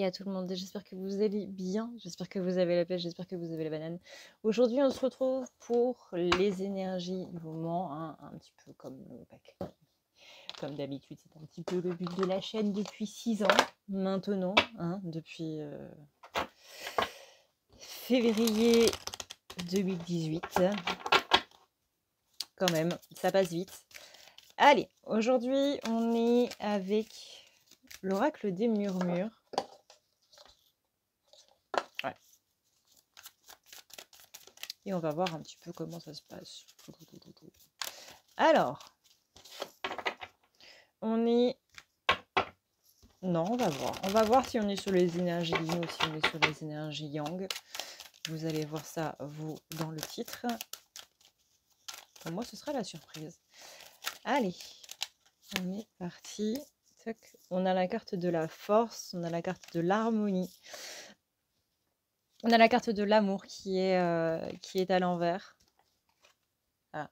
à tout le monde, j'espère que vous allez bien, j'espère que vous avez la pêche, j'espère que vous avez la banane. Aujourd'hui, on se retrouve pour les énergies du moment, hein, un petit peu comme d'habitude, c'est un petit peu le but de la chaîne depuis 6 ans maintenant, hein, depuis février 2018. Quand même, ça passe vite. Allez, aujourd'hui, on est avec l'oracle des murmures. Ouais. Et on va voir un petit peu comment ça se passe. Alors, on est... Non, on va voir. On va voir si on est sur les énergies yin ou si on est sur les énergies yang. Vous allez voir ça, vous, dans le titre. Pour moi, ce sera la surprise. Allez, on est parti. Tac. On a la carte de la force, on a la carte de l'harmonie. On a la carte de l'amour qui est à l'envers. Ah.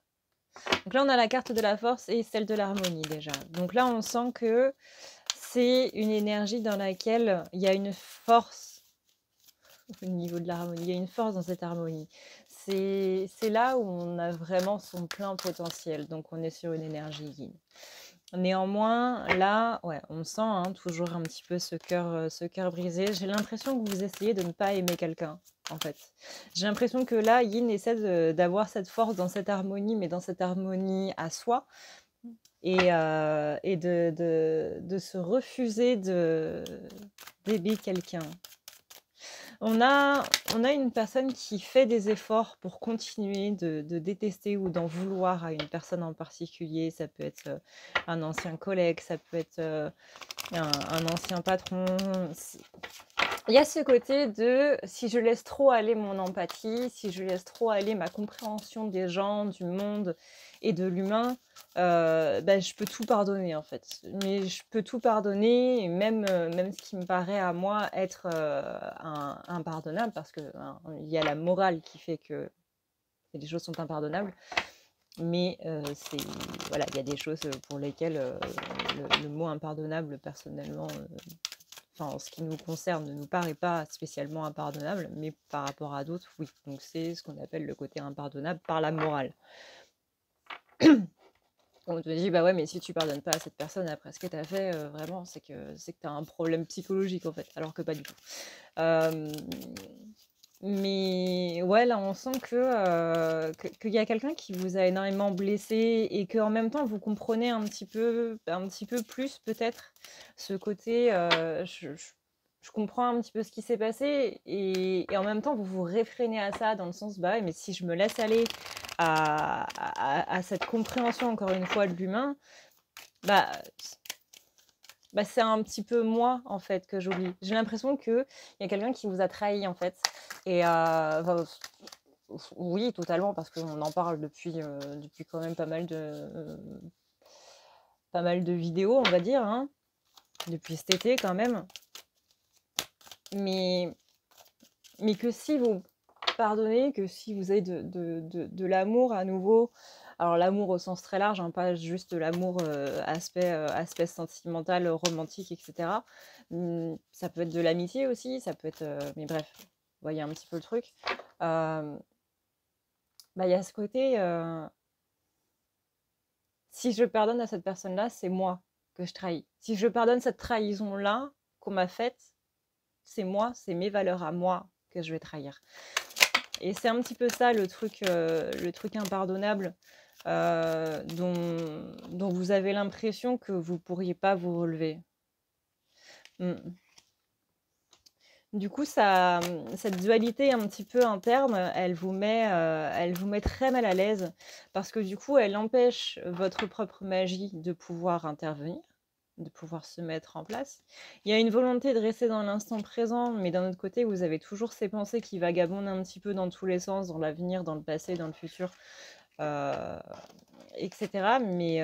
Donc là, on a la carte de la force et celle de l'harmonie déjà. Donc là, on sent que c'est une énergie dans laquelle il y a une force au niveau de l'harmonie. Il y a une force dans cette harmonie. C'est là où on a vraiment son plein potentiel. Donc, on est sur une énergie yin. Néanmoins, là, ouais, on sent toujours un petit peu ce cœur brisé. J'ai l'impression que vous essayez de ne pas aimer quelqu'un, en fait. J'ai l'impression que là, Yin essaie d'avoir cette force dans cette harmonie, mais dans cette harmonie à soi, et de se refuser d'aimer quelqu'un. On a une personne qui fait des efforts pour continuer de détester ou d'en vouloir à une personne en particulier. Ça peut être un ancien collègue, ça peut être un ancien patron. Il y a ce côté de si je laisse trop aller mon empathie, si je laisse trop aller ma compréhension des gens, du monde et de l'humain, je peux tout pardonner en fait. Mais je peux tout pardonner, et même ce qui me paraît à moi être impardonnable, parce que il y a la morale qui fait que les choses sont impardonnables. Mais voilà, il y a des choses pour lesquelles le mot impardonnable, personnellement, en ce qui nous concerne, ne nous paraît pas spécialement impardonnable, mais par rapport à d'autres, oui. Donc c'est ce qu'on appelle le côté impardonnable par la morale. On te dit, bah ouais, mais si tu pardonnes pas à cette personne après ce que tu as fait, vraiment, c'est que tu as un problème psychologique, en fait, alors que pas du tout. Mais ouais, là, on sent qu'il y a quelqu'un qui vous a énormément blessé et qu'en même temps, vous comprenez un petit peu plus, peut-être, ce côté, je comprends un petit peu ce qui s'est passé et en même temps, vous vous réfrénez à ça dans le sens, bah ouais, mais si je me laisse aller à cette compréhension, encore une fois, de l'humain, bah, c'est un petit peu moi, en fait, que j'oublie. J'ai l'impression qu'il y a quelqu'un qui vous a trahi, en fait. Et oui, totalement, parce qu'on en parle depuis quand même pas mal de vidéos, on va dire, hein, depuis cet été quand même. Mais que si vous pardonnez, que si vous avez de l'amour à nouveau, alors l'amour au sens très large, hein, pas juste l'amour aspect sentimental, romantique, etc. Ça peut être de l'amitié aussi, ça peut être... mais bref, vous voyez un petit peu le truc. Il y a ce côté, si je pardonne à cette personne-là, c'est moi que je trahis. Si je pardonne cette trahison-là qu'on m'a faite, c'est moi, c'est mes valeurs à moi que je vais trahir. Et c'est un petit peu ça le truc impardonnable dont vous avez l'impression que vous ne pourriez pas vous relever. Du coup, cette dualité un petit peu interne, elle vous met très mal à l'aise parce que du coup, elle empêche votre propre magie de pouvoir intervenir, de pouvoir se mettre en place. Il y a une volonté de rester dans l'instant présent, mais d'un autre côté, vous avez toujours ces pensées qui vagabondent un petit peu dans tous les sens, dans l'avenir, dans le passé, dans le futur, etc. Mais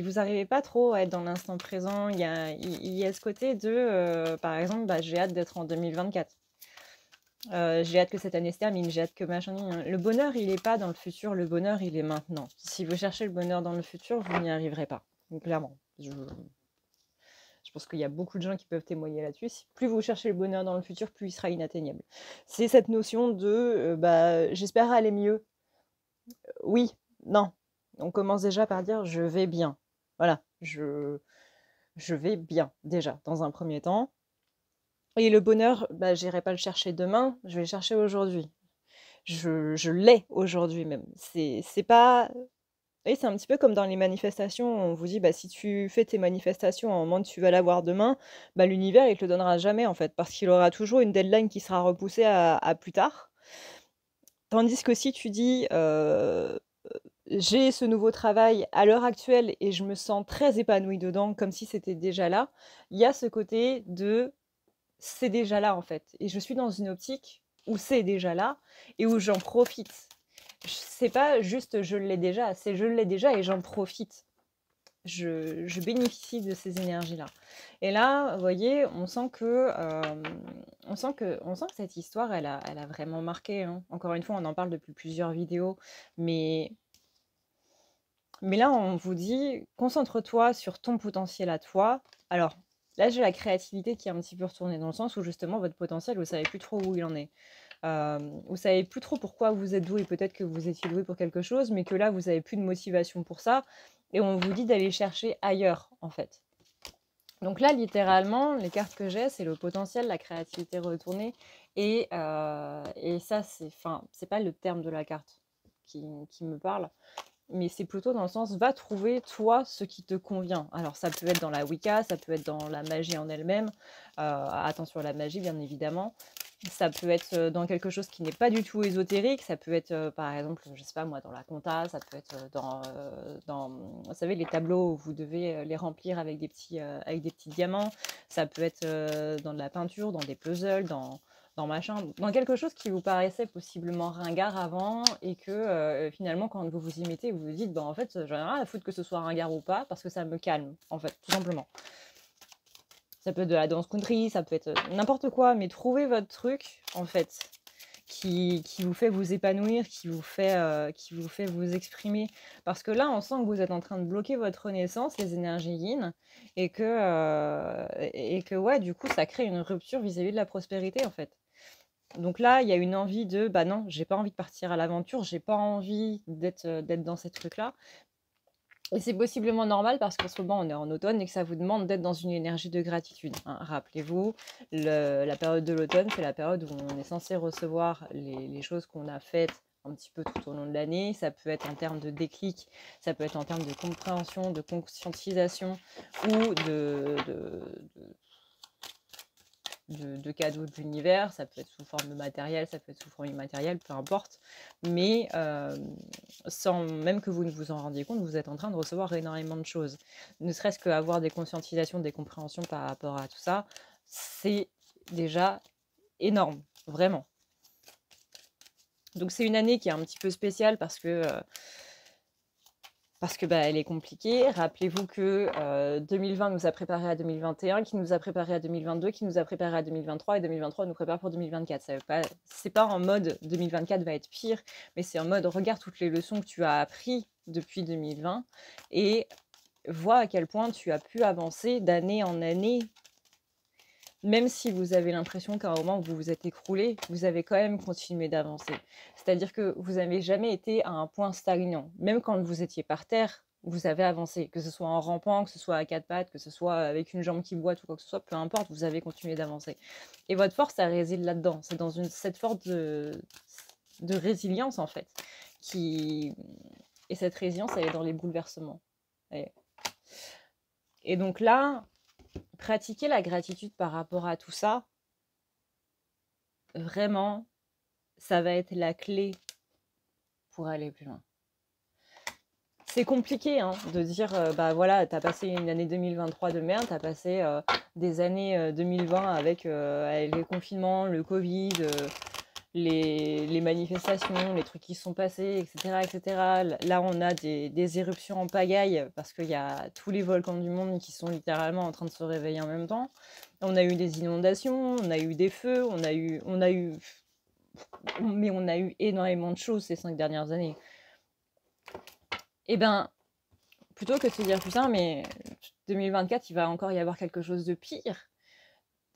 vous n'arrivez pas trop à être dans l'instant présent. Il y a ce côté de, par exemple, j'ai hâte d'être en 2024. J'ai hâte que cette année se termine, j'ai hâte que machin... Le bonheur, il n'est pas dans le futur, le bonheur, il est maintenant. Si vous cherchez le bonheur dans le futur, vous n'y arriverez pas. Donc, clairement, je Je pense qu'il y a beaucoup de gens qui peuvent témoigner là-dessus. Plus vous cherchez le bonheur dans le futur, plus il sera inatteignable. C'est cette notion de j'espère aller mieux. Oui, non. On commence déjà par dire je vais bien. Voilà, je vais bien déjà dans un premier temps. Et le bonheur, j'irai pas le chercher demain, je vais le chercher aujourd'hui. Je l'ai aujourd'hui même. C'est pas oui, c'est un petit peu comme dans les manifestations, on vous dit: si tu fais tes manifestations au moment où tu vas l'avoir demain, l'univers, il te le donnera jamais, en fait, parce qu'il aura toujours une deadline qui sera repoussée à plus tard. Tandis que si tu dis, «J'ai ce nouveau travail à l'heure actuelle et je me sens très épanouie dedans», comme si c'était déjà là, il y a ce côté de: «C'est déjà là, en fait» et je suis dans une optique où c'est déjà là et où j'en profite. C'est pas juste je l'ai déjà, c'est je l'ai déjà et j'en profite. Je bénéficie de ces énergies-là. Et là, vous voyez, on sent que cette histoire, elle a vraiment marqué, hein. Encore une fois, on en parle depuis plusieurs vidéos, mais là, on vous dit, concentre-toi sur ton potentiel à toi. Alors, là, j'ai la créativité qui est un petit peu retournée dans le sens où justement, votre potentiel, vous savez plus trop où il en est. Vous savez plus trop pourquoi vous êtes doué. Peut-être que vous étiez doué pour quelque chose, mais que là, vous avez plus de motivation pour ça. Et on vous dit d'aller chercher ailleurs, en fait. Donc là, littéralement, les cartes que j'ai, c'est le potentiel, la créativité retournée. Et ça, c'est pas le terme de la carte qui me parle, mais c'est plutôt dans le sens, va trouver, toi, ce qui te convient. Alors, ça peut être dans la Wicca, ça peut être dans la magie en elle-même. Attention à la magie, bien évidemment. Ça peut être dans quelque chose qui n'est pas du tout ésotérique. Ça peut être, par exemple, je sais pas moi, dans la compta. Ça peut être dans vous savez, les tableaux où vous devez les remplir avec des petits diamants. Ça peut être dans de la peinture, dans des puzzles, dans machin, dans quelque chose qui vous paraissait possiblement ringard avant et que finalement, quand vous vous y mettez, vous vous dites, en fait, j'en ai rien à foutre que ce soit ringard ou pas, parce que ça me calme, en fait, tout simplement. Ça peut être de la danse country, ça peut être n'importe quoi, mais trouvez votre truc, en fait, qui vous fait vous épanouir, qui vous fait vous exprimer. Parce que là, on sent que vous êtes en train de bloquer votre renaissance, les énergies yin, et que ouais, du coup, ça crée une rupture vis-à-vis de la prospérité, en fait. Donc là, il y a une envie de, non, j'ai pas envie de partir à l'aventure, j'ai pas envie d'être dans ces trucs-là. Et c'est possiblement normal parce qu'en ce moment, on est en automne et que ça vous demande d'être dans une énergie de gratitude, hein. Rappelez-vous, la période de l'automne, c'est la période où on est censé recevoir les choses qu'on a faites un petit peu tout au long de l'année. Ça peut être en termes de déclic, ça peut être en termes de compréhension, de conscientisation ou de cadeaux de l'univers. Ça peut être sous forme matérielle, ça peut être sous forme immatérielle, peu importe. Mais sans même que vous ne vous en rendiez compte, vous êtes en train de recevoir énormément de choses. Ne serait-ce qu'avoir des conscientisations, des compréhensions par rapport à tout ça, c'est déjà énorme, vraiment. Donc c'est une année qui est un petit peu spéciale parce que elle est compliquée. Rappelez-vous que 2020 nous a préparé à 2021, qui nous a préparé à 2022, qui nous a préparé à 2023, et 2023 nous prépare pour 2024. C'est pas en mode 2024 va être pire, mais c'est en mode regarde toutes les leçons que tu as appris depuis 2020 et vois à quel point tu as pu avancer d'année en année. Même si vous avez l'impression qu'à un moment où vous vous êtes écroulé, vous avez quand même continué d'avancer. C'est-à-dire que vous n'avez jamais été à un point stagnant. Même quand vous étiez par terre, vous avez avancé. Que ce soit en rampant, que ce soit à quatre pattes, que ce soit avec une jambe qui boite ou quoi que ce soit, peu importe, vous avez continué d'avancer. Et votre force, ça réside là-dedans. C'est dans cette force de résilience, en fait. Et cette résilience, elle est dans les bouleversements. Et donc là, pratiquer la gratitude par rapport à tout ça, vraiment, ça va être la clé pour aller plus loin. C'est compliqué de dire, voilà, t'as passé une année 2023 de merde, t'as passé des années 2020 avec les confinements, le Covid, les manifestations, les trucs qui se sont passés, etc. etc. Là, on a des éruptions en pagaille parce qu'il y a tous les volcans du monde qui sont littéralement en train de se réveiller en même temps. On a eu des inondations, on a eu des feux, mais on a eu énormément de choses ces 5 dernières années. Eh ben, plutôt que de se dire putain, mais 2024, il va encore y avoir quelque chose de pire.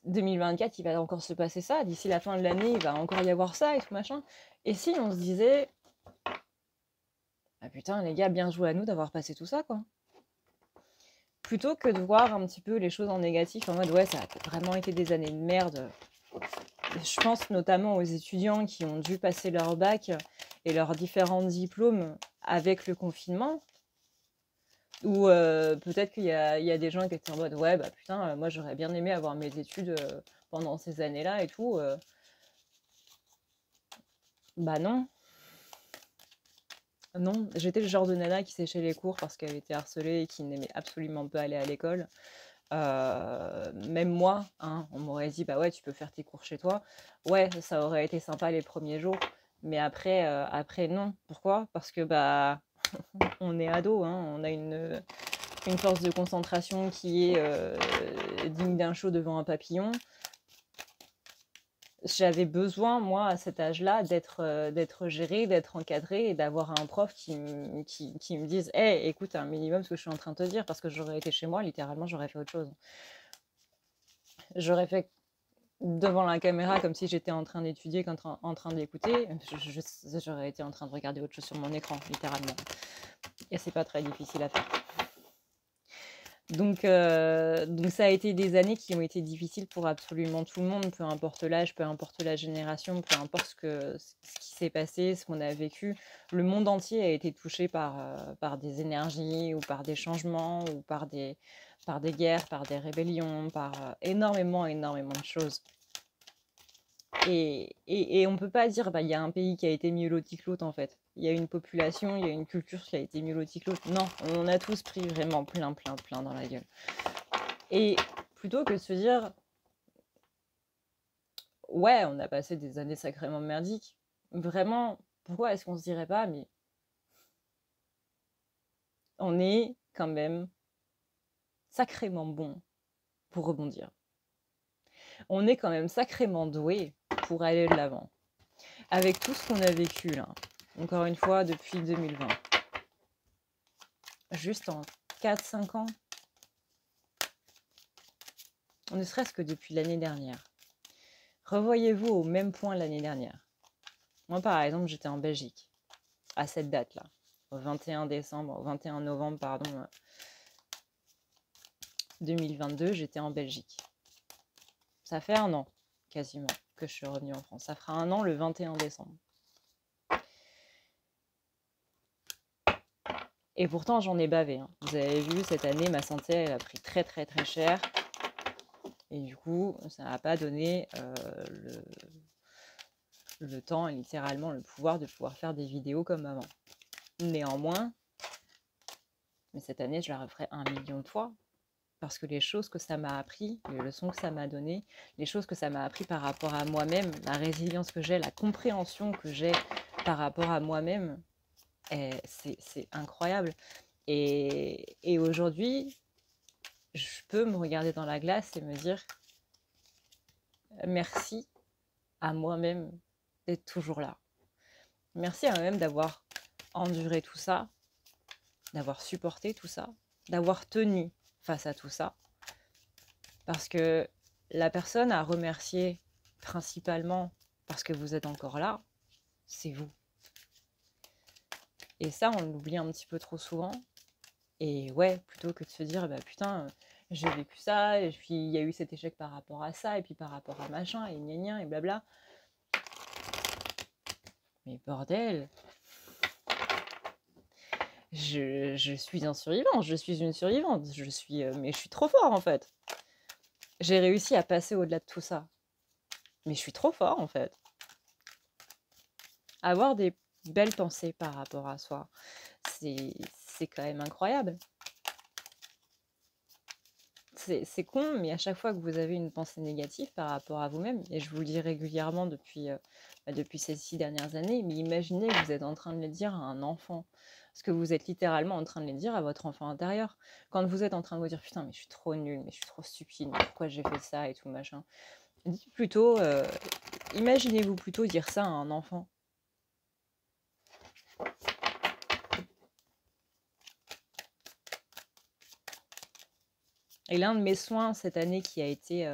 2024, il va encore se passer ça. D'ici la fin de l'année, il va encore y avoir ça et tout machin. Et si on se disait, ah putain, les gars, bien joué à nous d'avoir passé tout ça, quoi. Plutôt que de voir un petit peu les choses en négatif, en mode, ouais, ça a vraiment été des années de merde. Je pense notamment aux étudiants qui ont dû passer leur bac et leurs différents diplômes avec le confinement. Ou peut-être qu'il y a des gens qui étaient en mode, ouais, bah putain, moi j'aurais bien aimé avoir mes études pendant ces années-là et tout. Bah non. Non, j'étais le genre de nana qui séchait les cours parce qu'elle était harcelée et qui n'aimait absolument pas aller à l'école. Même moi, hein, on m'aurait dit, bah ouais, tu peux faire tes cours chez toi. Ouais, ça aurait été sympa les premiers jours. Mais après non. Pourquoi? Parce que bah on est ado, hein, on a une force de concentration qui est digne d'un show devant un papillon. J'avais besoin, moi, à cet âge-là, d'être gérée, d'être encadrée et d'avoir un prof qui me dise « Hey, écoute un minimum ce que je suis en train de te dire » parce que j'aurais été chez moi, littéralement, j'aurais fait autre chose. J'aurais fait devant la caméra comme si j'étais en train d'étudier en train d'écouter. J'aurais été en train de regarder autre chose sur mon écran, littéralement. Et c'est pas très difficile à faire. Donc ça a été des années qui ont été difficiles pour absolument tout le monde, peu importe l'âge, peu importe la génération, peu importe ce qui s'est passé, ce qu'on a vécu. Le monde entier a été touché par des énergies ou par des changements ou par des guerres, par des rébellions, par énormément de choses. Et on ne peut pas dire bah, y a un pays qui a été mieux loti que l'autre en fait. Il y a une population, il y a une culture qui a été mieux loti que l'autre. Non, on a tous pris vraiment plein dans la gueule. Et plutôt que de se dire ouais, on a passé des années sacrément merdiques, vraiment, pourquoi est-ce qu'on se dirait pas mais on est quand même sacrément bon pour rebondir. On est quand même sacrément doué pour aller de l'avant. Avec tout ce qu'on a vécu là, encore une fois depuis 2020. Juste en 4-5 ans, ne serait-ce que depuis l'année dernière. Revoyez-vous au même point l'année dernière. Moi, par exemple, j'étais en Belgique, à cette date-là, au 21 novembre, pardon, 2022, j'étais en Belgique. Ça fait 1 an, quasiment, que je suis revenue en France. Ça fera 1 an le 21 décembre. Et pourtant, j'en ai bavé. Hein. Vous avez vu, cette année, ma santé, elle a pris très cher. Et du coup, ça n'a pas donné le temps et littéralement le pouvoir de pouvoir faire des vidéos comme avant. Néanmoins, mais cette année, je la referai 1 million de fois. Parce que les choses que ça m'a appris, les leçons que ça m'a donné, les choses que ça m'a appris par rapport à moi-même, la résilience que j'ai, la compréhension que j'ai par rapport à moi-même, c'est incroyable. Et aujourd'hui, je peux me regarder dans la glace et me dire merci à moi-même d'être toujours là. Merci à moi-même d'avoir enduré tout ça, d'avoir supporté tout ça, d'avoir tenu face à tout ça. Parce que la personne à remercier principalement parce que vous êtes encore là, c'est vous. Et ça, on l'oublie un petit peu trop souvent. Et ouais, plutôt que de se dire, bah putain, j'ai vécu ça, et puis il y a eu cet échec par rapport à ça, et puis par rapport à machin, et gna gna, et blabla. Mais bordel, je suis un survivant, je suis une survivante, mais je suis trop fort en fait. J'ai réussi à passer au-delà de tout ça. Mais je suis trop fort en fait. Avoir des belles pensées par rapport à soi, c'est quand même incroyable. C'est con, mais à chaque fois que vous avez une pensée négative par rapport à vous-même, et je vous le dis régulièrement depuis ces 6 dernières années, mais imaginez que vous êtes en train de le dire à un enfant, parce que vous êtes littéralement en train de le dire à votre enfant intérieur. Quand vous êtes en train de vous dire « Putain, mais je suis trop nulle, mais je suis trop stupide, mais pourquoi j'ai fait ça et tout machin », dites plutôt, imaginez-vous plutôt dire ça à un enfant. Et l'un de mes soins cette année qui a été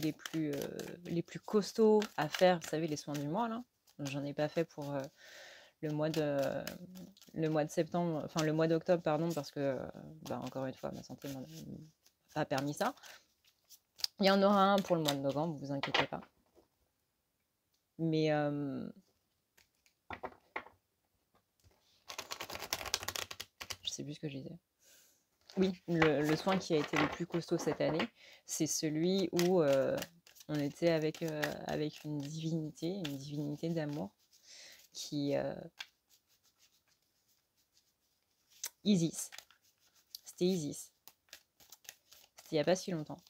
les plus costauds à faire, vous savez, les soins du mois, là. J'en ai pas fait pour le mois de, le mois de septembre, enfin le mois d'octobre, pardon, parce que, bah, encore une fois, ma santé m'en a pas permis ça. Il y en aura un pour le mois de novembre, vous inquiétez pas. Mais je sais plus ce que je disais. Oui, le soin qui a été le plus costaud cette année, c'est celui où on était avec une divinité d'amour qui Isis. C'était Isis. C'était il n'y a pas si longtemps.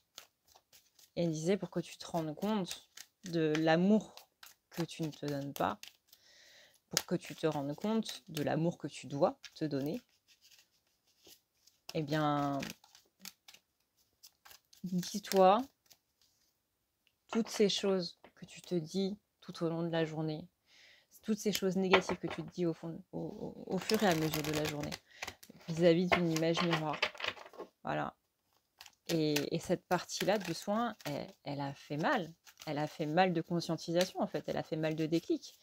Et elle disait pour que tu te rendes compte de l'amour que tu ne te donnes pas, pour que tu te rendes compte de l'amour que tu dois te donner, eh bien, dis-toi toutes ces choses que tu te dis tout au long de la journée, toutes ces choses négatives que tu te dis au fur et à mesure de la journée, vis-à-vis d'une image miroir. Voilà. Et cette partie-là du soin, elle a fait mal. Elle a fait mal de conscientisation, en fait. Elle a fait mal de déclic.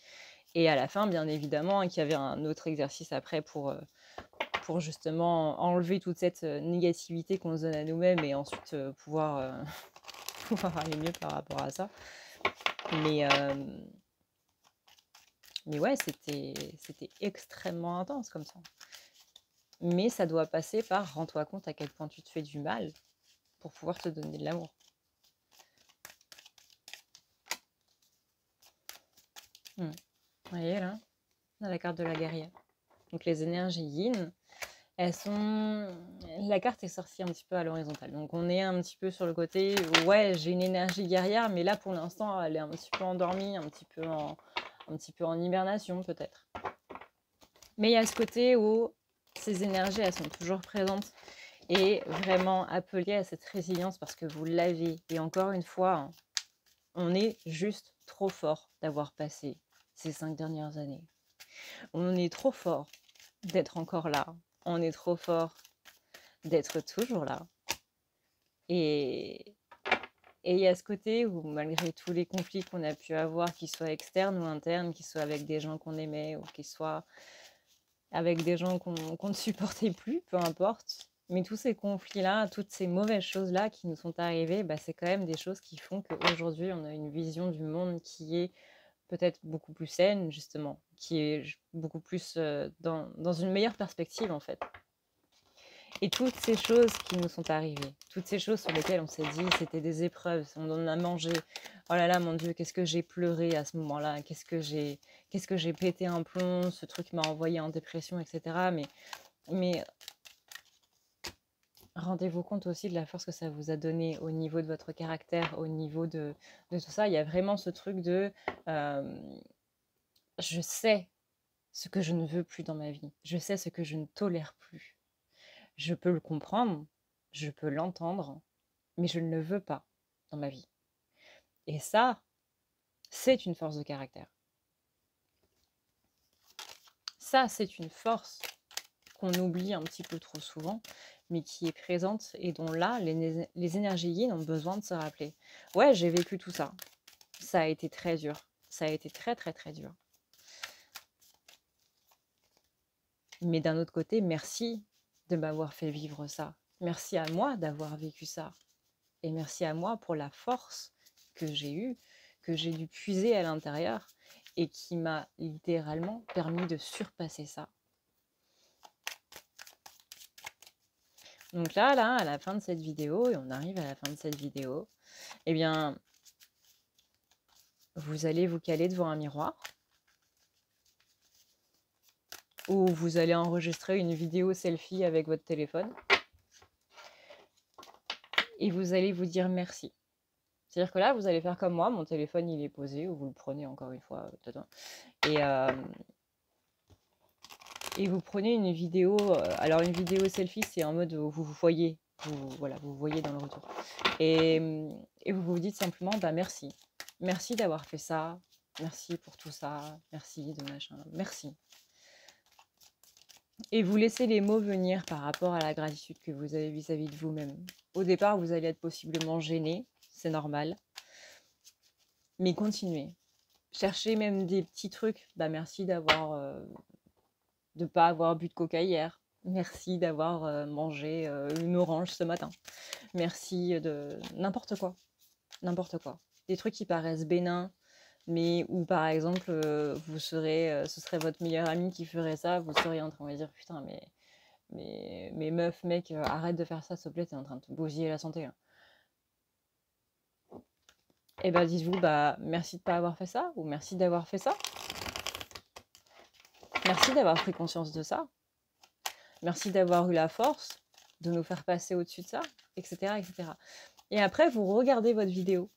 Et à la fin, bien évidemment, qu'il y avait un autre exercice après pour justement enlever toute cette négativité qu'on se donne à nous-mêmes et ensuite pouvoir aller mieux par rapport à ça. Mais ouais, c'était extrêmement intense comme ça. Mais ça doit passer par rends-toi compte à quel point tu te fais du mal pour pouvoir te donner de l'amour. Vous voyez là, on a la carte de la guerrière. Donc les énergies yin, elles sont... La carte est sortie un petit peu à l'horizontale. Donc on est un petit peu sur le côté, ouais, j'ai une énergie guerrière, mais là pour l'instant, elle est un petit peu endormie, un petit peu en hibernation peut-être. Mais il y a ce côté où ces énergies, elles sont toujours présentes et vraiment appelées à cette résilience parce que vous l'avez. Et encore une fois, hein, on est juste trop fort d'avoir passé ces 5 dernières années. On est trop fort d'être encore là. On est trop fort d'être toujours là. Et il y a ce côté où, malgré tous les conflits qu'on a pu avoir, qu'ils soient externes ou internes, qu'ils soient avec des gens qu'on aimait ou qu'ils soient avec des gens qu'on ne supportait plus, peu importe. Mais tous ces conflits-là, toutes ces mauvaises choses-là qui nous sont arrivées, bah, c'est quand même des choses qui font qu'aujourd'hui, on a une vision du monde qui est peut-être beaucoup plus saine, justement, qui est beaucoup plus dans une meilleure perspective, en fait. Et toutes ces choses qui nous sont arrivées, toutes ces choses sur lesquelles on s'est dit c'était des épreuves, on en a mangé, oh là là mon Dieu, qu'est-ce que j'ai pleuré à ce moment-là, qu'est-ce que j'ai pété un plomb, ce truc m'a envoyé en dépression, etc. Mais rendez-vous compte aussi de la force que ça vous a donné au niveau de votre caractère, au niveau de tout ça. Il y a vraiment ce truc de je sais ce que je ne veux plus dans ma vie, je sais ce que je ne tolère plus. Je peux le comprendre, je peux l'entendre, mais je ne le veux pas dans ma vie. Et ça, c'est une force de caractère. Ça, c'est une force qu'on oublie un petit peu trop souvent, mais qui est présente et dont là, les énergies yin ont besoin de se rappeler. Ouais, j'ai vécu tout ça. Ça a été très dur. Ça a été très, très, très dur. Mais d'un autre côté, merci de m'avoir fait vivre ça. Merci à moi d'avoir vécu ça. Et merci à moi pour la force que j'ai eue, que j'ai dû puiser à l'intérieur et qui m'a littéralement permis de surpasser ça. Donc là, à la fin de cette vidéo, et on arrive à la fin de cette vidéo, eh bien, vous allez vous caler devant un miroir ou vous allez enregistrer une vidéo selfie avec votre téléphone et vous allez vous dire merci. C'est-à-dire que là, vous allez faire comme moi, mon téléphone il est posé, ou vous le prenez encore une fois, peut-être, et vous prenez une vidéo, alors une vidéo selfie, c'est en mode où vous vous voyez, voilà, vous voyez dans le retour. Et vous vous dites simplement, bah merci. Merci d'avoir fait ça, merci pour tout ça, merci de machin, merci. Et vous laissez les mots venir par rapport à la gratitude que vous avez vis-à-vis de vous-même. Au départ, vous allez être possiblement gêné, c'est normal. Mais continuez. Cherchez même des petits trucs. Bah, merci d'avoir de pas avoir bu de coca hier. Merci d'avoir mangé une orange ce matin. Merci de n'importe quoi. N'importe quoi. Des trucs qui paraissent bénins, mais où par exemple, ce serait votre meilleur ami qui ferait ça, vous seriez en train de dire putain, mais meuf, mec, arrête de faire ça, s'il te plaît, t'es en train de te bousiller la santé. Là. Et bah dites-vous, bah merci de pas avoir fait ça, ou merci d'avoir fait ça. Merci d'avoir pris conscience de ça. Merci d'avoir eu la force de nous faire passer au-dessus de ça, etc., etc. Et après, vous regardez votre vidéo.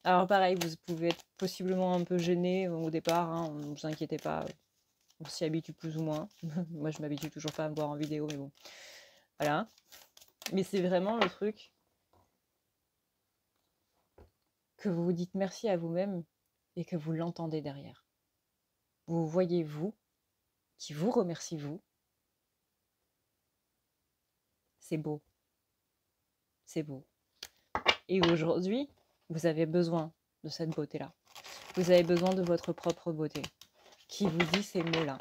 Alors pareil, vous pouvez être possiblement un peu gêné au départ, hein, ne vous inquiétez pas, on s'y habitue plus ou moins. Moi, je m'habitue toujours pas à me voir en vidéo, mais bon. Voilà. Mais c'est vraiment le truc que vous vous dites merci à vous-même et que vous l'entendez derrière. Vous voyez vous, qui vous remercie vous. C'est beau. C'est beau. Et aujourd'hui, vous avez besoin de cette beauté-là. Vous avez besoin de votre propre beauté qui vous dit ces mots-là.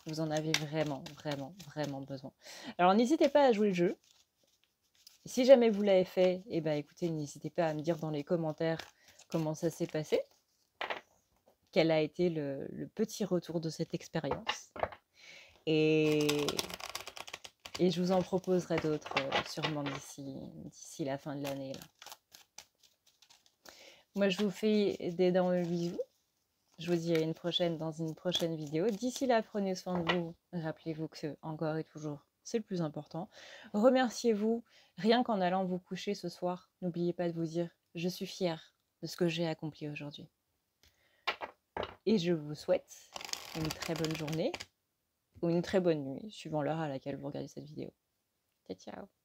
Vous en avez vraiment, vraiment, vraiment besoin. Alors, n'hésitez pas à jouer le jeu. Si jamais vous l'avez fait, eh ben, écoutez, n'hésitez pas à me dire dans les commentaires comment ça s'est passé. Quel a été le petit retour de cette expérience. Et je vous en proposerai d'autres sûrement d'ici la fin de l'année. Moi, je vous fais d'énormes bisous. Je vous dis à une prochaine dans une prochaine vidéo. D'ici là, prenez soin de vous. Rappelez-vous que encore et toujours, c'est le plus important. Remerciez-vous. Rien qu'en allant vous coucher ce soir, n'oubliez pas de vous dire « Je suis fière de ce que j'ai accompli aujourd'hui ». Et je vous souhaite une très bonne journée ou une très bonne nuit, suivant l'heure à laquelle vous regardez cette vidéo. Ciao, ciao.